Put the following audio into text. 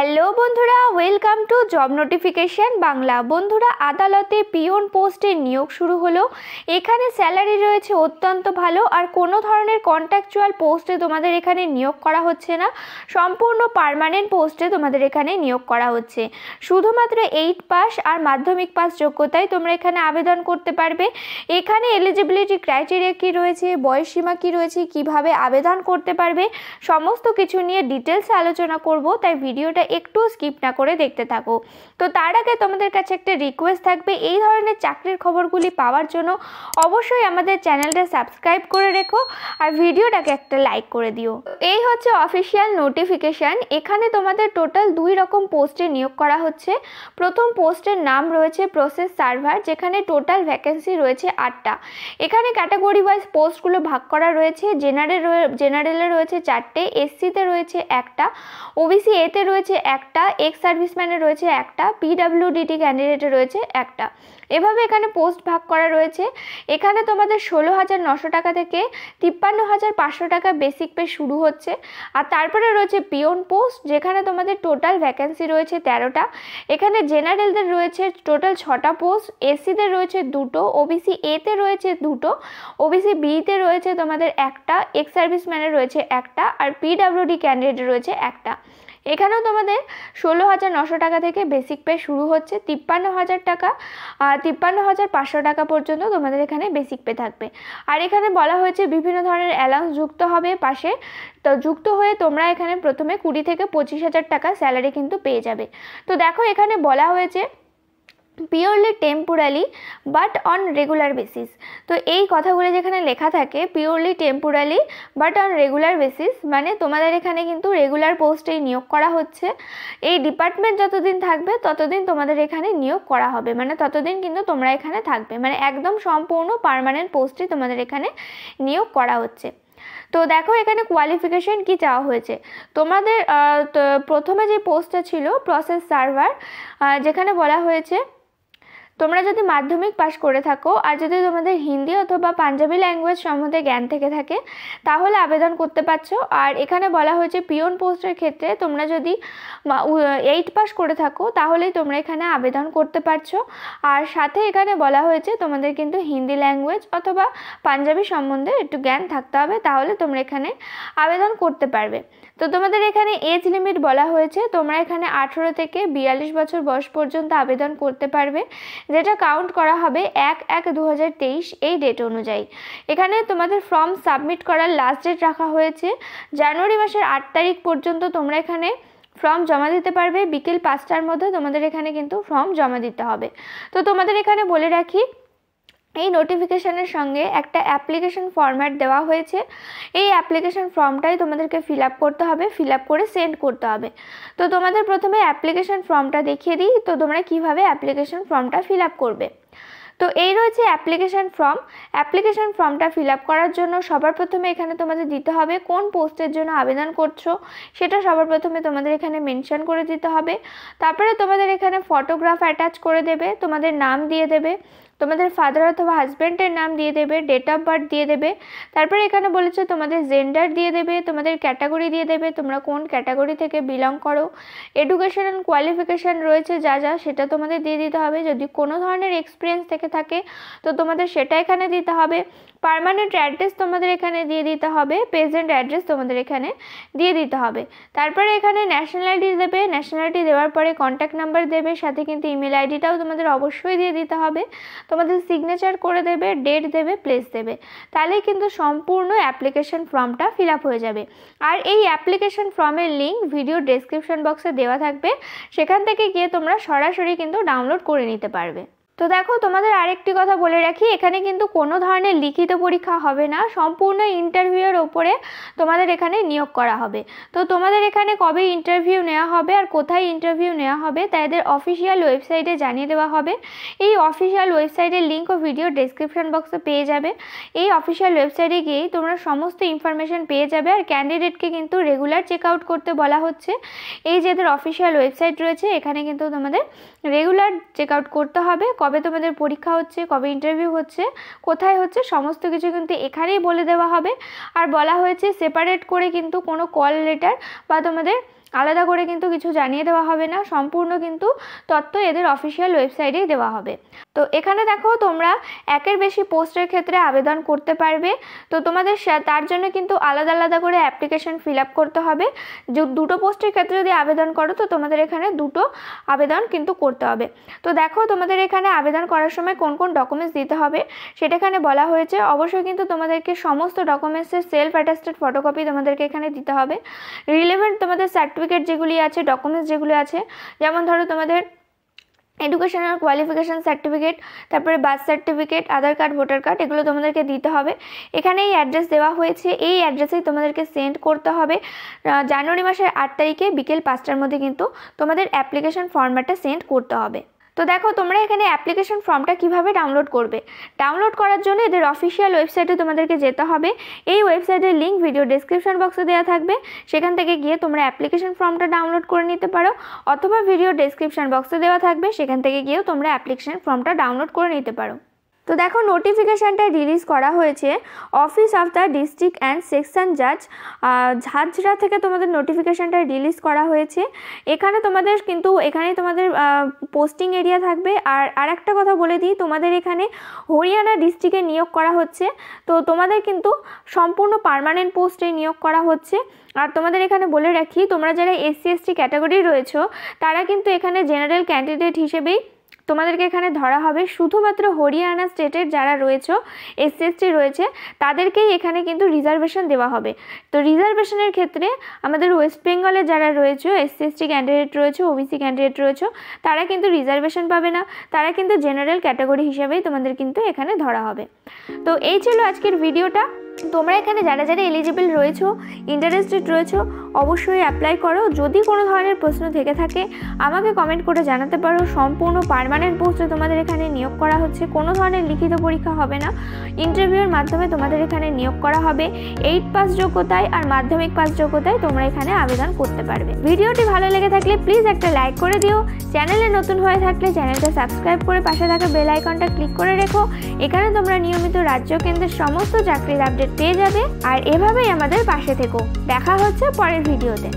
Hello বন্ধুরা, welcome to job notification Bangla. বন্ধুরা, আদালতে পিওন পোস্টে নিয়োগ শুরু হলো। এখানে স্যালারি রয়েছে অত্যন্ত ভালো, আর কোনো ধরনের কন্ট্রাকচুয়াল পোস্টে তোমাদের এখানে নিয়োগ করা হচ্ছে না, সম্পূর্ণ পার্মানেন্ট পোস্টে তোমাদের এখানে নিয়োগ করা হচ্ছে। শুধুমাত্র 8 পাস আর মাধ্যমিক পাস যোগ্যতায় তোমরা এখানে আবেদন করতে পারবে। এখানে এলিজিবিলিটি ক্রাইটেরিয়া কী রয়েছে, বয়সসীমা কী রয়েছে, কিভাবে আবেদন করতে পারবে, সমস্ত কিছু নিয়ে ডিটেলসে আলোচনা করব, তাই ভিডিওটা একটু স্কিপ না করে দেখতে থাকো। তো তার আগে তোমাদের কাছে একটা রিকোয়েস্ট থাকবে, এই ধরনের চাকরির খবরগুলি পাওয়ার জন্য অবশ্যই আমাদের চ্যানেলটা সাবস্ক্রাইব করে রেখো আর ভিডিওটাকে একটা লাইক করে দিও। এই হচ্ছে অফিসিয়াল নোটিফিকেশান। এখানে তোমাদের টোটাল 2 রকম পোস্টে নিয়োগ করা হচ্ছে। প্রথম পোস্টের নাম রয়েছে প্রসেস সার্ভার, যেখানে টোটাল ভ্যাকেন্সি রয়েছে 8টা। এখানে ক্যাটাগরি ওয়াইজ পোস্টগুলো ভাগ করা রয়েছে। জেনারেলে রয়েছে 4টে, এসসিতে রয়েছে 1টা, ওবিসি এতে রয়েছে 1টা, এক্স সার্ভিসম্যানে রয়েছে 1টা, পিডাব্লিউডিটি ক্যান্ডিডেটে রয়েছে 1টা। এভাবে এখানে পোস্ট ভাগ করা রয়েছে। এখানে তোমাদের 16,900 টাকা থেকে 53,500 টাকা বেসিক পে শুরু হচ্ছে। আর তারপরে রয়েছে পিওন পোস্ট, যেখানে তোমাদের টোটাল ভ্যাকেন্সি রয়েছে 13টা। এখানে জেনারেলদের রয়েছে টোটাল 6টা পোস্ট, এসসিদের রয়েছে 2টো, ওবিসি এতে রয়েছে 2টো, ওবিসি বিতে রয়েছে তোমাদের 1টা, এক্স সার্ভিসম্যানের রয়েছে 1টা, আর পিডাব্লিউডি ক্যান্ডিডেটের রয়েছে 1টা। এখানেও তোমাদের 16,900 টাকা থেকে বেসিক পে শুরু হচ্ছে। 53,000 টাকা 53,500 টাকা পর্যন্ত তোমাদের এখানে বেসিক পে থাকবে। আর এখানে বলা হয়েছে বিভিন্ন ধরনের অ্যালাউন্স যুক্ত হবে পাশে, তো যুক্ত হয়ে তোমরা এখানে প্রথমে 20 থেকে 25,000 টাকা স্যালারি কিন্তু পেয়ে যাবে। তো দেখো, এখানে বলা হয়েছে purely temporary but on regular basis. তো এই কথাগুলো যেখানে লেখা থাকে purely temporary but on regular basis, মানে তোমাদের এখানে কিন্তু রেগুলার পোস্টেই নিয়োগ করা হচ্ছে। এই ডিপার্টমেন্ট যতদিন থাকবে ততদিন তোমাদের এখানে নিয়োগ করা হবে, মানে ততদিন কিন্তু তোমরা এখানে থাকবে, মানে একদম সম্পূর্ণ পার্মানেন্ট পোস্টই তোমাদের এখানে নিয়োগ করা হচ্ছে। তো দেখো, এখানে কোয়ালিফিকেশন কি চাওয়া হয়েছে। তোমাদের প্রথমে যে পোস্টটা ছিল প্রসেস সার্ভার, যেখানে বলা হয়েছে তোমরা যদি মাধ্যমিক পাস করে থাকো আর যদি তোমাদের হিন্দি অথবা পাঞ্জাবি ল্যাঙ্গুয়েজ সম্বন্ধে জ্ঞান থেকে থাকে তাহলে আবেদন করতে পারছো। আর এখানে বলা হয়েছে পিওন পোস্টের ক্ষেত্রে তোমরা যদি 8 পাস করে থাকো তাহলেই তোমরা এখানে আবেদন করতে পারছো। আর সাথে এখানে বলা হয়েছে তোমাদের কিন্তু হিন্দি ল্যাঙ্গুয়েজ অথবা পাঞ্জাবি সম্বন্ধে একটু জ্ঞান থাকতে হবে, তাহলে তোমরা এখানে আবেদন করতে পারবে। তো তোমাদের এখানে এজ লিমিট বলা হয়েছে, তোমরা এখানে 18 থেকে 42 বছর বয়স পর্যন্ত আবেদন করতে পারবে, যেটা কাউন্ট করা হবে 1/1/2023 এই ডেট অনুযায়ী। এখানে তোমাদের ফর্ম সাবমিট করার লাস্ট ডেট রাখা হয়েছে জানুয়ারি মাসের 8 তারিখ পর্যন্ত। তোমরা এখানে ফর্ম জমা দিতে পারবে, বিকেল 5টার মধ্যে তোমাদের এখানে কিন্তু ফর্ম জমা দিতে হবে। তো তোমাদের এখানে বলে রাখি, এই নোটিফিকেশানের সঙ্গে একটা অ্যাপ্লিকেশন ফরম্যাট দেওয়া হয়েছে। এই অ্যাপ্লিকেশন ফর্মটাই তোমাদেরকে ফিল আপ করতে হবে, ফিল আপ করে সেন্ড করতে হবে। তো তোমাদের প্রথমে অ্যাপ্লিকেশন ফর্মটা দেখিয়ে দিই, তো তোমরা কিভাবে অ্যাপ্লিকেশন ফর্মটা ফিল আপ করবে। তো এই রয়েছে অ্যাপ্লিকেশন ফর্ম। অ্যাপ্লিকেশন ফর্মটা ফিল আপ করার জন্য সবার প্রথমে এখানে তোমাদের দিতে হবে কোন পোস্টের জন্য আবেদন করছো, সেটা সবার প্রথমে তোমাদের এখানে মেনশন করে দিতে হবে। তারপরে তোমাদের এখানে ফটোগ্রাফ অ্যাটাচ করে দেবে, তোমাদের নাম দিয়ে দেবে, তোমাদের ফাদার অথবা হাজব্যান্ডের নাম দিয়ে দেবে, ডেট অফ বার্থ দিয়ে দেবে। তারপরে এখানে বলেছে তোমাদের জেন্ডার দিয়ে দেবে, তোমাদের ক্যাটাগরি দিয়ে দেবে, তোমরা কোন ক্যাটাগরি থেকে বিলং করো, এডুকেশন অ্যান্ড কোয়ালিফিকেশান রয়েছে যা সেটা তোমাদের দিয়ে দিতে হবে। যদি কোনো ধরনের এক্সপিরিয়েন্স থেকে থাকে তো তোমাদের সেটা এখানে দিতে হবে। পার্মানেন্ট অ্যাড্রেস তোমাদের এখানে দিয়ে দিতে হবে, প্রেজেন্ট অ্যাড্রেস তোমাদের এখানে দিয়ে দিতে হবে। তারপরে এখানে ন্যাশনালিটি দেবে, ন্যাশনালিটি দেওয়ার পরে কন্ট্যাক্ট নাম্বার দেবে, সাথে কিন্তু ইমেল আইডিটাও তোমাদের অবশ্যই দিয়ে দিতে হবে। তোমাদের সিগনেচার করে দেবে, ডেট দেবে, প্লেস দেবে, তাহলেই কিন্তু সম্পূর্ণ অ্যাপ্লিকেশন ফর্মটা ফিল আপ হয়ে যাবে। আর এই অ্যাপ্লিকেশন ফর্মের লিঙ্ক ভিডিও ডেসক্রিপশন বক্সে দেওয়া থাকবে, সেখান থেকে গিয়ে তোমরা সরাসরি কিন্তু ডাউনলোড করে নিতে পারবে। তো দেখো, তোমাদের আরেকটি কথা বলে রাখি, এখানে কিন্তু কোনো ধরনের লিখিত পরীক্ষা হবে না, সম্পূর্ণ ইন্টারভিউয়ের ওপরে তোমাদের এখানে নিয়োগ করা হবে। তো তোমাদের এখানে কবে ইন্টারভিউ নেওয়া হবে আর কোথায় ইন্টারভিউ নেওয়া হবে তাদের অফিসিয়াল ওয়েবসাইটে জানিয়ে দেওয়া হবে। এই অফিসিয়াল ওয়েবসাইটের লিঙ্ক ও ভিডিও ডেসক্রিপশন বক্সে পেয়ে যাবে। এই অফিসিয়াল ওয়েবসাইটে গিয়েই তোমরা সমস্ত ইনফরমেশন পেয়ে যাবে। আর ক্যান্ডিডেটকে কিন্তু রেগুলার চেক আউট করতে বলা হচ্ছে। এই যেদের অফিসিয়াল ওয়েবসাইট রয়েছে এখানে কিন্তু তোমাদের রেগুলার চেক আউট করতে হবে। কবে তোমাদের পরীক্ষা হচ্ছে, কবে ইন্টারভিউ হচ্ছে, কোথায় হচ্ছে, সমস্ত কিছু কিন্তু এখানেই বলে দেওয়া হবে। আর বলা হয়েছে সেপারেট করে কিন্তু কোনো কল লেটার বা তোমাদের আলাদা করে কিন্তু কিছু জানিয়ে দেওয়া হবে না, সম্পূর্ণ কিন্তু তথ্য এদের অফিসিয়াল ওয়েবসাইটেই দেওয়া হবে। তো এখানে দেখো তোমরা একের বেশি পোস্টের ক্ষেত্রে আবেদন করতে পারবে। তো তোমাদের তার জন্য কিন্তু আলাদা আলাদা করে অ্যাপ্লিকেশন ফিল আপ করতে হবে। যে দুটো পোস্টের ক্ষেত্রে যদি আবেদন করো তো তোমাদের এখানে দুটো আবেদন কিন্তু করতে হবে। তো দেখো তোমাদের এখানে আবেদন করার সময় কোন কোন ডকুমেন্টস দিতে হবে সেটা এখানে বলা হয়েছে। অবশ্যই কিন্তু তোমাদেরকে সমস্ত ডকুমেন্টসের সেলফ অ্যাটাস্টেড ফটোকপি তোমাদেরকে এখানে দিতে হবে। রিলেভেন্ট তোমাদের সার্টিফিকেট যেগুলি আছে, ডকুমেন্টস যেগুলো আছে, যেমন ধরো তোমাদের এডুকেশনাল কোয়ালিফিকেশান সার্টিফিকেট, তারপরে বার্থ সার্টিফিকেট, আধার কার্ড, ভোটার কার্ড, এগুলো তোমাদেরকে দিতে হবে। এখানে এই অ্যাড্রেস দেওয়া হয়েছে, এই অ্যাড্রেসেই তোমাদেরকে সেন্ড করতে হবে। জানুয়ারি মাসের 8 তারিখে বিকেল 5টার মধ্যে কিন্তু তোমাদের অ্যাপ্লিকেশন ফর্ম্যাটটা সেন্ড করতে হবে। তো দেখো তোমরা এখানে অ্যাপ্লিকেশন ফর্মটা কিভাবে ডাউনলোড করবে। ডাউনলোড করার জন্য এদের অফিসিয়াল ওয়েবসাইটে তোমাদেরকে যেতে হবে। এই ওয়েবসাইটের লিঙ্ক ভিডিও ডেসক্রিপশন বক্সে দেওয়া থাকবে, সেখান থেকে গিয়ে তোমরা অ্যাপ্লিকেশন ফর্মটা ডাউনলোড করে নিতে পারো, অথবা ভিডিও ডেসক্রিপশন বক্সে দেওয়া থাকবে, সেখান থেকে গিয়েও তোমরা অ্যাপ্লিকেশন ফর্মটা ডাউনলোড করে নিতে পারো। তো দেখো নোটিফিকেশানটা রিলিজ করা হয়েছে office of the district and section জাজ ঝাঁঝরা থেকে তোমাদের নোটিফিকেশানটা রিলিজ করা হয়েছে। এখানে তোমাদের কিন্তু এখানে তোমাদের পোস্টিং এরিয়া থাকবে। আর একটা কথা বলে দিই, তোমাদের এখানে হরিয়ানা ডিস্ট্রিক্টে নিয়োগ করা হচ্ছে। তো তোমাদের কিন্তু সম্পূর্ণ পার্মানেন্ট পোস্টে নিয়োগ করা হচ্ছে। আর তোমাদের এখানে বলে রাখি, তোমরা যারা SC ST ক্যাটাগরি রয়েছো তারা কিন্তু এখানে জেনারেল ক্যান্ডিডেট হিসেবেই তোমাদেরকে এখানে ধরা হবে। শুধুমাত্র হরিয়ানা স্টেটের যারা রয়েছে SC ST রয়েছে তাদেরকেই এখানে কিন্তু রিজার্ভেশন দেওয়া হবে। তো রিজার্ভেশনের ক্ষেত্রে আমাদের ওয়েস্ট বেঙ্গলে যারা রয়েছে SC ST ক্যান্ডিডেট রয়েছে, OBC ক্যান্ডিডেট রয়েছে, তারা কিন্তু রিজার্ভেশন পাবে না, তারা কিন্তু জেনারেল ক্যাটাগরি হিসেবেই তোমাদের কিন্তু এখানে ধরা হবে। তো এই ছিল আজকের ভিডিওটা। তোমরা এখানে যারা যারা এলিজিবল রয়েছো, ইন্টারেস্টেড রয়েছো, অবশ্যই অ্যাপ্লাই করো। যদি কোনো ধরনের প্রশ্ন থেকে থাকে আমাকে কমেন্ট করে জানাতে পারো। সম্পূর্ণ পার্মানেন্ট পোস্টে তোমাদের এখানে নিয়োগ করা হচ্ছে, কোনো ধরনের লিখিত পরীক্ষা হবে না, ইন্টারভিউর মাধ্যমে তোমাদের এখানে নিয়োগ করা হবে। 8 পাস যোগ্যতায় আর মাধ্যমিক পাস যোগ্যতায় তোমরা এখানে আবেদন করতে পারবে। ভিডিওটি ভালো লেগে থাকলে প্লিজ একটা লাইক করে দিও। চ্যানেলে নতুন হয়ে থাকলে চ্যানেলটা সাবস্ক্রাইব করে পাশে থাকা বেল আইকনটা ক্লিক করে রেখো। এখানে তোমরা নিয়মিত রাজ্য কেন্দ্রের সমস্ত চাকরির আপডেট পেয়ে যাবে। আর এভাবেই আমাদের পাশে থেকো। দেখা হচ্ছে পরের ভিডিওতে।